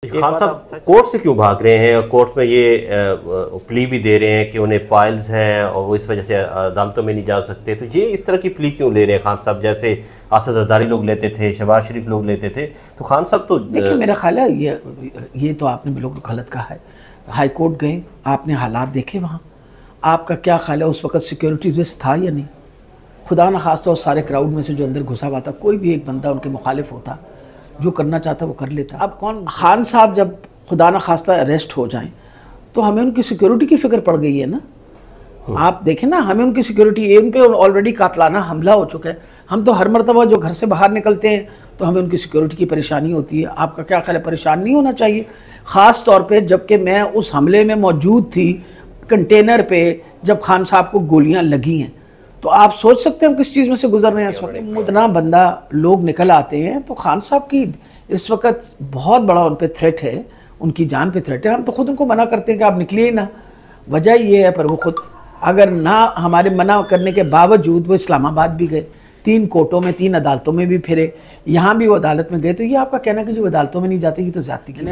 खान साहब कोर्ट से क्यों भाग रहे हैं और कोर्ट में ये प्ली भी दे रहे हैं कि उन्हें पाइल्स हैं और वो इस वजह से अदालतों में नहीं जा सकते, तो ये इस तरह की प्ली क्यों ले रहे हैं खान साहब? जैसे आसिफ जरदारी लोग लेते थे, शहबाज शरीफ लोग लेते थे, तो खान साहब तो देखिए मेरा ख्याल है ये तो आपने बिल्कुल गलत कहा है। हाई कोर्ट गए, आपने हालात देखे वहाँ, आपका क्या ख्याल है उस वक्त सिक्योरिटी रिस्क था या नहीं? खुदा न खास्ता उस सारे क्राउड में से जो अंदर घुसा हुआ था, कोई भी एक बंदा उनके मुखालिफ होता, जो करना चाहता वो कर लेता। अब कौन खान साहब जब खुदा न खास्ता अरेस्ट हो जाएं तो हमें उनकी सिक्योरिटी की फिक्र पड़ गई है ना। आप देखें ना, हमें उनकी सिक्योरिटी, इन पे ऑलरेडी कातलाना हमला हो चुका है। हम तो हर मरतबा जो घर से बाहर निकलते हैं तो हमें उनकी सिक्योरिटी की परेशानी होती है। आपका क्या ख्याल है? परेशान नहीं होना चाहिए, ख़ास तौर पे जबकि मैं उस हमले में मौजूद थी कंटेनर पे जब खान साहब को गोलियां लगी हैं। तो आप सोच सकते हैं हम किस चीज़ में से गुजर रहे हैं इस वक्त। इतना बंदा लोग निकल आते हैं तो खान साहब की इस वक्त बहुत बड़ा उन पर थ्रेट है, उनकी जान पे थ्रेट है। हम तो खुद उनको मना करते हैं कि आप निकलिए ना, वजह ये है, पर वो खुद अगर ना हमारे मना करने के बावजूद वो इस्लामाबाद भी गए, 3 कोर्टों में 3 अदालतों में भी फिरे, यहाँ भी वो अदालत में गए। तो ये आपका कहना कि जो अदालतों में नहीं जाते ये तो ज़्यादती की